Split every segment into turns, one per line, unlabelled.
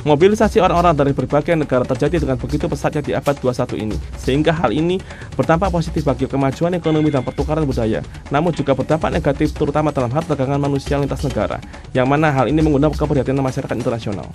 Mobilisasi orang-orang dari berbagai negara terjadi dengan begitu pesatnya di abad 21 ini, sehingga hal ini berdampak positif bagi kemajuan ekonomi dan pertukaran budaya, namun juga berdampak negatif terutama dalam hal perdagangan manusia lintas negara, yang mana hal ini mengundang keprihatinan masyarakat internasional.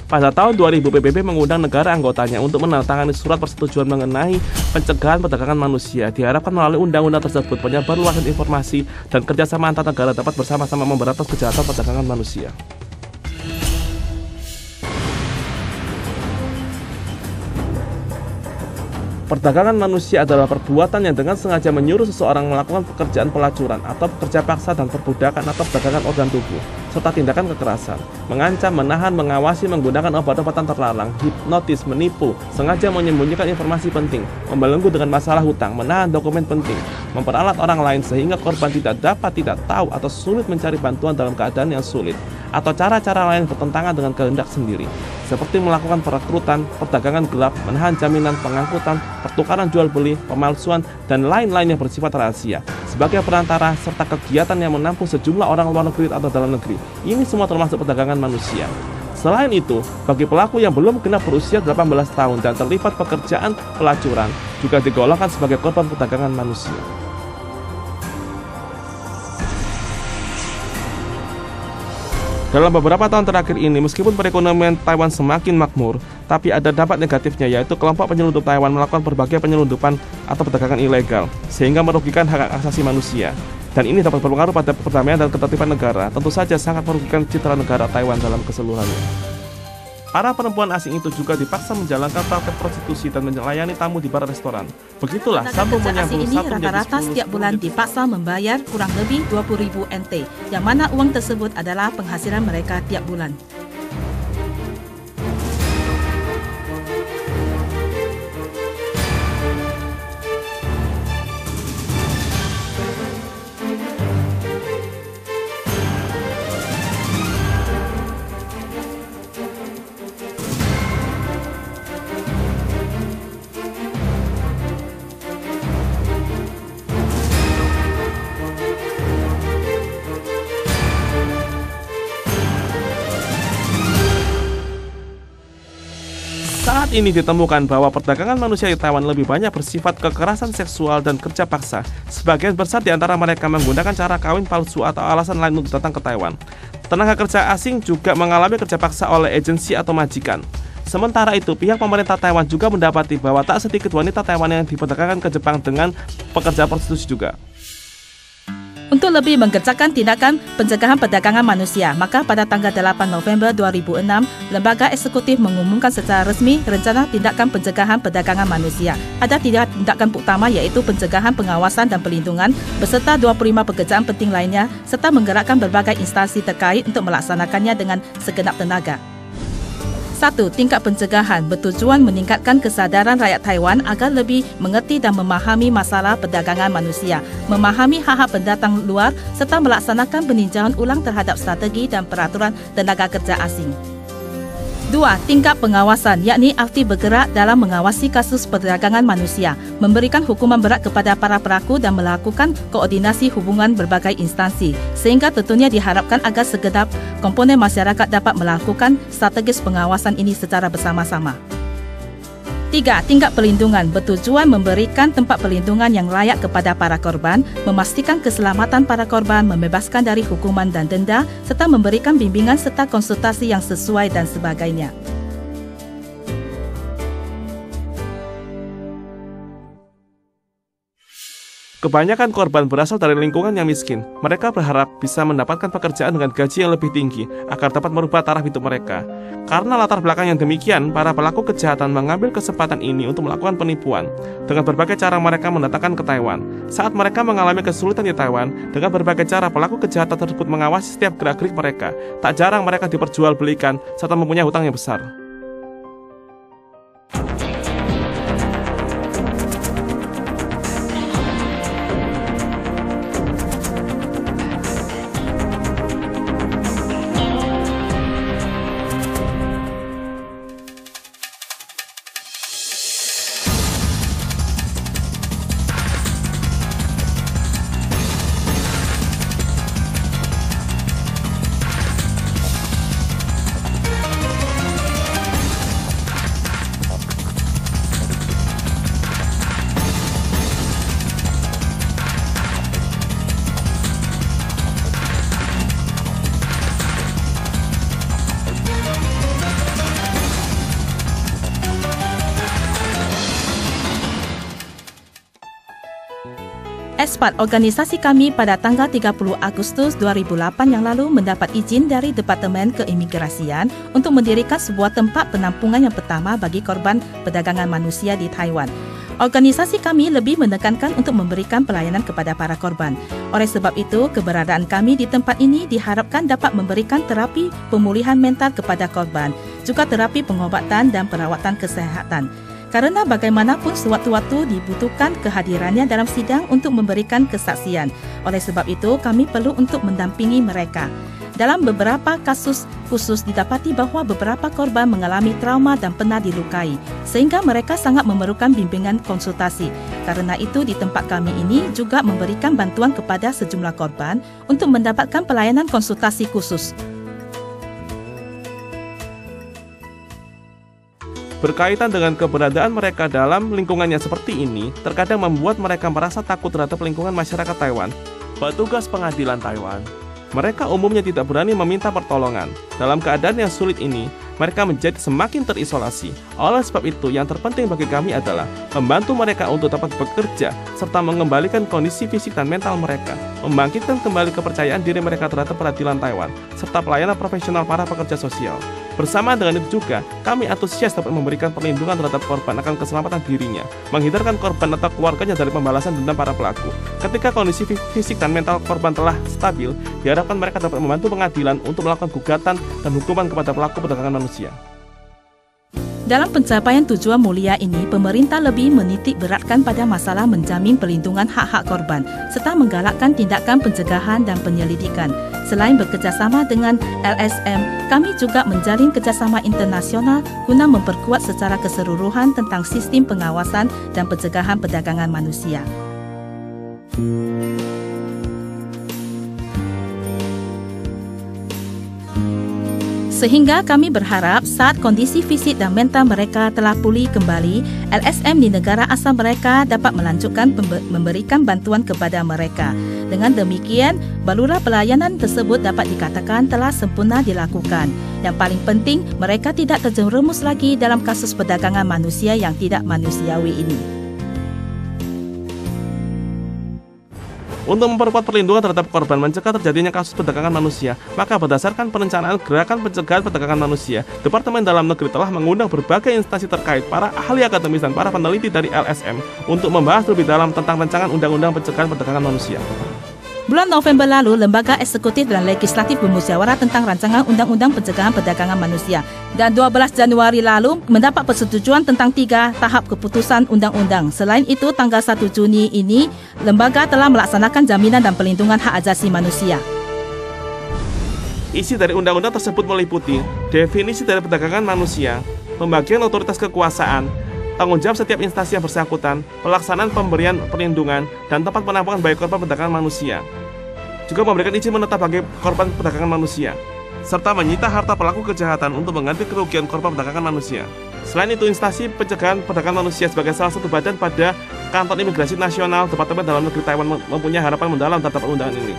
Pada tahun 2000, PBB mengundang negara anggotanya untuk menandatangani surat persetujuan mengenai pencegahan perdagangan manusia. Diharapkan melalui undang-undang tersebut, penyebarluasan informasi dan kerjasama antar negara dapat bersama-sama memberantas kejahatan perdagangan manusia. Perdagangan manusia adalah perbuatan yang dengan sengaja menyuruh seseorang melakukan pekerjaan pelacuran atau pekerja paksa dan perbudakan atau perdagangan organ tubuh, serta tindakan kekerasan, mengancam, menahan, mengawasi, menggunakan obat-obatan terlarang, hipnotis, menipu, sengaja menyembunyikan informasi penting, membelenggu dengan masalah hutang, menahan dokumen penting, memperalat orang lain sehingga korban tidak tahu atau sulit mencari bantuan dalam keadaan yang sulit, atau cara-cara lain bertentangan dengan kehendak sendiri, seperti melakukan perekrutan, perdagangan gelap, menahan jaminan, pengangkutan, pertukaran jual beli, pemalsuan, dan lain-lain yang bersifat rahasia, sebagai perantara serta kegiatan yang menampung sejumlah orang luar negeri atau dalam negeri. Ini semua termasuk perdagangan manusia. Selain itu, bagi pelaku yang belum genap berusia 18 tahun dan terlibat pekerjaan pelacuran, juga digolongkan sebagai korban perdagangan manusia. Dalam beberapa tahun terakhir ini, meskipun perekonomian Taiwan semakin makmur, tapi ada dampak negatifnya, yaitu kelompok penyelundup Taiwan melakukan berbagai penyelundupan atau perdagangan ilegal, sehingga merugikan hak asasi manusia. Dan ini dapat berpengaruh pada perdamaian dan ketertiban negara, tentu saja sangat merugikan citra negara Taiwan dalam keseluruhannya. Para perempuan asing itu juga dipaksa menjalankan praktek prostitusi dan melayani tamu di bar restoran. Begitulah sambung menyambung
ini rata-rata setiap bulan dipaksa membayar kurang lebih 20.000 NT, yang mana uang tersebut adalah penghasilan mereka tiap bulan.
Saat ini ditemukan bahwa perdagangan manusia di Taiwan lebih banyak bersifat kekerasan seksual dan kerja paksa. Sebagian besar di antara mereka menggunakan cara kawin palsu atau alasan lain untuk datang ke Taiwan. Tenaga kerja asing juga mengalami kerja paksa oleh agensi atau majikan. Sementara itu, pihak pemerintah Taiwan juga mendapati bahwa tak sedikit wanita Taiwan yang diperdagangkan ke Jepang dengan pekerja prostitusi juga.
Untuk lebih menggencarkan tindakan pencegahan perdagangan manusia, maka pada tanggal 8 November 2006, Lembaga Eksekutif mengumumkan secara resmi rencana tindakan pencegahan perdagangan manusia. Ada 3 tindakan utama, iaitu pencegahan, pengawasan dan perlindungan beserta 25 pekerjaan penting lainnya, serta menggerakkan berbagai instansi terkait untuk melaksanakannya dengan segenap tenaga. 1. Tingkat pencegahan bertujuan meningkatkan kesadaran rakyat Taiwan agar lebih mengerti dan memahami masalah perdagangan manusia, memahami hak-hak pendatang luar, serta melaksanakan peninjauan ulang terhadap strategi dan peraturan tenaga kerja asing. 2. Tingkat pengawasan, yakni aktif bergerak dalam mengawasi kasus perdagangan manusia, memberikan hukuman berat kepada para pelaku dan melakukan koordinasi hubungan berbagai instansi, sehingga tentunya diharapkan agar segenap komponen masyarakat dapat melakukan strategis pengawasan ini secara bersama-sama. 3. Tingkat perlindungan bertujuan memberikan tempat perlindungan yang layak kepada para korban, memastikan keselamatan para korban, membebaskan dari hukuman dan denda, serta memberikan bimbingan serta konsultasi yang sesuai dan sebagainya.
Kebanyakan korban berasal dari lingkungan yang miskin. Mereka berharap bisa mendapatkan pekerjaan dengan gaji yang lebih tinggi agar dapat merubah taraf hidup mereka. Karena latar belakang yang demikian, para pelaku kejahatan mengambil kesempatan ini untuk melakukan penipuan. Dengan berbagai cara mereka mendatangkan ke Taiwan. Saat mereka mengalami kesulitan di Taiwan, dengan berbagai cara pelaku kejahatan tersebut mengawasi setiap gerak-gerik mereka. Tak jarang mereka diperjualbelikan serta mempunyai hutang yang besar.
Ekspat organisasi kami pada tanggal 30 Agustus 2008 yang lalu mendapat izin dari Departemen Keimigrasian untuk mendirikan sebuah tempat penampungan yang pertama bagi korban perdagangan manusia di Taiwan. Organisasi kami lebih menekankan untuk memberikan pelayanan kepada para korban. Oleh sebab itu, keberadaan kami di tempat ini diharapkan dapat memberikan terapi pemulihan mental kepada korban, juga terapi pengobatan dan perawatan kesehatan. Karena bagaimanapun sewaktu-waktu dibutuhkan kehadirannya dalam sidang untuk memberikan kesaksian. Oleh sebab itu, kami perlu untuk mendampingi mereka. Dalam beberapa kasus khusus didapati bahawa beberapa korban mengalami trauma dan pernah dilukai, sehingga mereka sangat memerlukan bimbingan konsultasi. Karena itu, di tempat kami ini juga memberikan bantuan kepada sejumlah korban untuk mendapatkan pelayanan konsultasi khusus.
Berkaitan dengan keberadaan mereka dalam lingkungannya seperti ini, terkadang membuat mereka merasa takut terhadap lingkungan masyarakat Taiwan. Petugas pengadilan Taiwan, mereka umumnya tidak berani meminta pertolongan. Dalam keadaan yang sulit ini, mereka menjadi semakin terisolasi. Oleh sebab itu, yang terpenting bagi kami adalah membantu mereka untuk dapat bekerja, serta mengembalikan kondisi fisik dan mental mereka, membangkitkan kembali kepercayaan diri mereka terhadap peradilan Taiwan, serta pelayanan profesional para pekerja sosial. Bersama dengan itu juga, kami antusias dapat memberikan perlindungan terhadap korban akan keselamatan dirinya, menghindarkan korban atau keluarganya dari pembalasan dendam para pelaku. Ketika kondisi fisik dan mental korban telah stabil, diharapkan mereka dapat membantu pengadilan untuk melakukan gugatan dan hukuman kepada pelaku perdagangan manusia.
Dalam pencapaian tujuan mulia ini, pemerintah lebih menitik beratkan pada masalah menjamin perlindungan hak-hak korban serta menggalakkan tindakan pencegahan dan penyelidikan. Selain bekerjasama dengan LSM, kami juga menjalin kerjasama internasional guna memperkuat secara keseluruhan tentang sistem pengawasan dan pencegahan perdagangan manusia. Sehingga kami berharap saat kondisi fisik dan mental mereka telah pulih kembali, LSM di negara asal mereka dapat melanjutkan memberikan bantuan kepada mereka. Dengan demikian, barulah pelayanan tersebut dapat dikatakan telah sempurna dilakukan. Yang paling penting, mereka tidak terjerumus lagi dalam kasus perdagangan manusia yang tidak manusiawi ini.
Untuk memperkuat perlindungan terhadap korban mencegah terjadinya kasus perdagangan manusia, maka berdasarkan perencanaan gerakan pencegahan perdagangan manusia, Departemen Dalam Negeri telah mengundang berbagai instansi terkait, para ahli akademis dan para peneliti dari LSM untuk membahas lebih dalam tentang rancangan undang-undang pencegahan perdagangan manusia.
Bulan November lalu, Lembaga Eksekutif dan Legislatif bermusyawarah tentang rancangan Undang-Undang Pencegahan Perdagangan Manusia. Dan 12 Januari lalu mendapat persetujuan tentang 3 tahap keputusan undang-undang. Selain itu, tanggal 1 Juni ini, lembaga telah melaksanakan jaminan dan perlindungan hak asasi manusia.
Isi dari undang-undang tersebut meliputi definisi dari perdagangan manusia, pembagian otoritas kekuasaan, tanggung jawab setiap instansi yang bersangkutan, pelaksanaan pemberian perlindungan, dan tempat penampungan bagi korban perdagangan manusia. Juga memberikan izin menetap bagi korban perdagangan manusia, serta menyita harta pelaku kejahatan untuk mengganti kerugian korban perdagangan manusia. Selain itu, instansi pencegahan perdagangan manusia sebagai salah satu badan pada Kantor Imigrasi Nasional Departemen Dalam Negeri Taiwan mempunyai harapan mendalam terhadap undangan ini.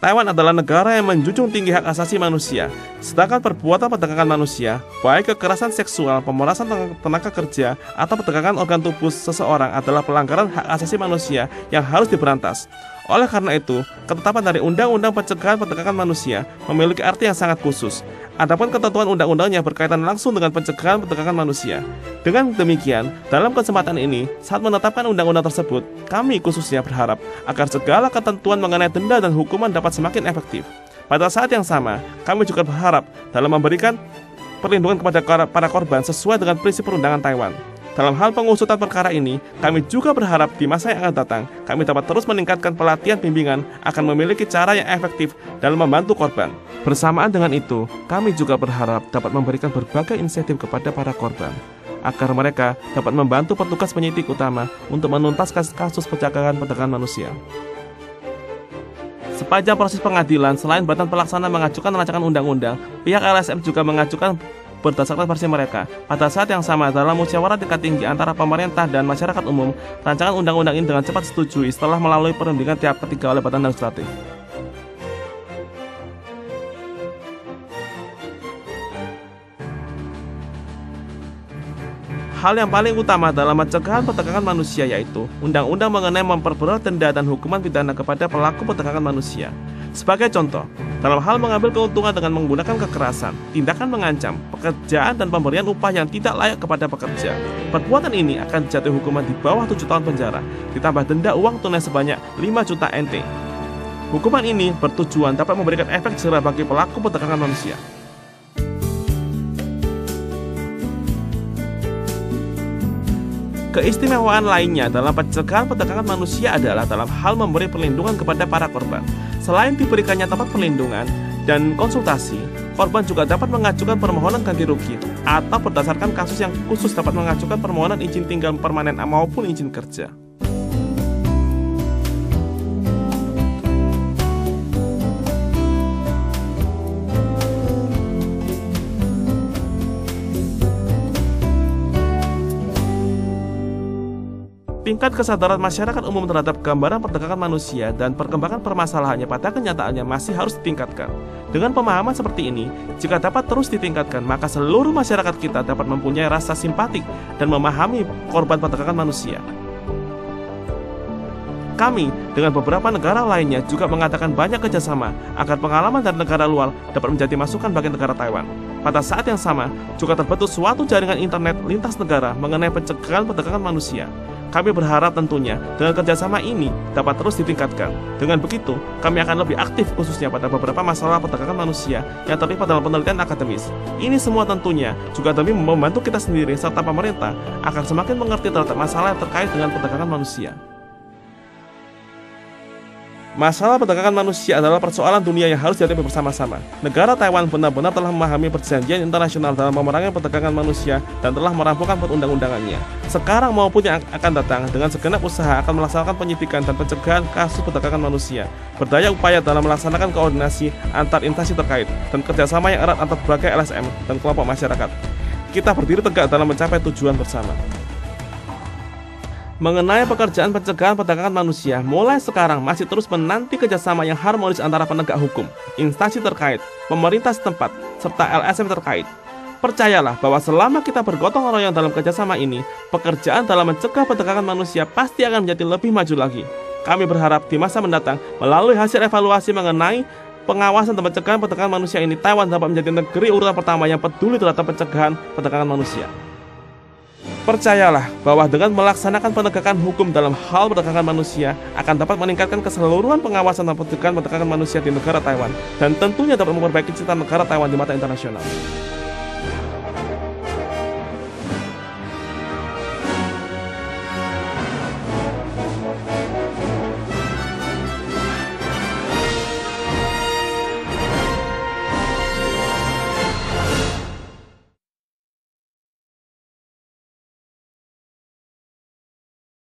Taiwan adalah negara yang menjunjung tinggi hak asasi manusia, sedangkan perbuatan perdagangan manusia, baik kekerasan seksual, pemerasan tenaga kerja, atau perdagangan organ tubuh seseorang adalah pelanggaran hak asasi manusia yang harus diberantas. Oleh karena itu, ketetapan dari Undang-Undang Pencegahan Perdagangan Manusia memiliki arti yang sangat khusus. Adapun ketentuan undang-undangnya berkaitan langsung dengan pencegahan perdagangan manusia. Dengan demikian, dalam kesempatan ini, saat menetapkan undang-undang tersebut, kami khususnya berharap agar segala ketentuan mengenai denda dan hukuman dapat semakin efektif. Pada saat yang sama, kami juga berharap dalam memberikan perlindungan kepada para korban sesuai dengan prinsip perundangan Taiwan. Dalam hal pengusutan perkara ini, kami juga berharap di masa yang akan datang, kami dapat terus meningkatkan pelatihan bimbingan akan memiliki cara yang efektif dalam membantu korban. Bersamaan dengan itu, kami juga berharap dapat memberikan berbagai insentif kepada para korban, agar mereka dapat membantu petugas penyidik utama untuk menuntaskan kasus perdagangan manusia. Sepanjang proses pengadilan, selain badan pelaksana mengajukan rancangan undang-undang, pihak LSM juga mengajukan berdasarkan versi mereka. Pada saat yang sama, dalam musyawarah tingkat tinggi antara pemerintah dan masyarakat umum, rancangan undang-undang ini dengan cepat disetujui setelah melalui perundingan tahap ketiga oleh Badan Legislatif. Hal yang paling utama dalam pencegahan perdagangan manusia yaitu undang-undang mengenai memperberat denda dan hukuman pidana kepada pelaku perdagangan manusia. Sebagai contoh, dalam hal mengambil keuntungan dengan menggunakan kekerasan, tindakan mengancam, pekerjaan dan pemberian upah yang tidak layak kepada pekerja, perbuatan ini akan dijatuhi hukuman di bawah 7 tahun penjara, ditambah denda uang tunai sebanyak 5 juta NT. Hukuman ini bertujuan dapat memberikan efek jera bagi pelaku perdagangan manusia. Keistimewaan lainnya dalam pencegahan perdagangan manusia adalah dalam hal memberi perlindungan kepada para korban. Selain diberikannya tempat perlindungan dan konsultasi, korban juga dapat mengajukan permohonan ganti rugi atau berdasarkan kasus yang khusus dapat mengajukan permohonan izin tinggal permanen maupun izin kerja. Tingkat kesadaran masyarakat umum terhadap gambaran perdagangan manusia dan perkembangan permasalahannya pada kenyataannya masih harus ditingkatkan. Dengan pemahaman seperti ini, jika dapat terus ditingkatkan, maka seluruh masyarakat kita dapat mempunyai rasa simpatik dan memahami korban perdagangan manusia. Kami dengan beberapa negara lainnya juga mengadakan banyak kerjasama agar pengalaman dari negara luar dapat menjadi masukan bagi negara Taiwan. Pada saat yang sama, juga terbentuk suatu jaringan internet lintas negara mengenai pencegahan perdagangan manusia. Kami berharap tentunya dengan kerjasama ini dapat terus ditingkatkan. Dengan begitu, kami akan lebih aktif khususnya pada beberapa masalah perdagangan manusia yang terlibat dalam penelitian akademis. Ini semua tentunya juga demi membantu kita sendiri serta pemerintah agar semakin mengerti terhadap masalah yang terkait dengan perdagangan manusia. Masalah perdagangan manusia adalah persoalan dunia yang harus dihadapi bersama-sama. Negara Taiwan benar-benar telah memahami perjanjian internasional dalam memerangi perdagangan manusia dan telah merampungkan perundang-undangannya. Sekarang maupun yang akan datang, dengan segenap usaha akan melaksanakan penyidikan dan pencegahan kasus perdagangan manusia, berdaya upaya dalam melaksanakan koordinasi antar instansi terkait, dan kerjasama yang erat antar berbagai LSM dan kelompok masyarakat. Kita berdiri tegak dalam mencapai tujuan bersama. Mengenai pekerjaan pencegahan perdagangan manusia, mulai sekarang masih terus menanti kerjasama yang harmonis antara penegak hukum, instansi terkait, pemerintah setempat, serta LSM terkait. Percayalah bahwa selama kita bergotong royong dalam kerjasama ini, pekerjaan dalam mencegah perdagangan manusia pasti akan menjadi lebih maju lagi. Kami berharap di masa mendatang, melalui hasil evaluasi mengenai pengawasan dan pencegahan perdagangan manusia ini, Taiwan dapat menjadi negeri urutan pertama yang peduli terhadap pencegahan perdagangan manusia. Percayalah bahwa dengan melaksanakan penegakan hukum dalam hal perdagangan manusia akan dapat meningkatkan keseluruhan pengawasan dan pencegahan perdagangan manusia di negara Taiwan dan tentunya dapat memperbaiki citra negara Taiwan di mata internasional.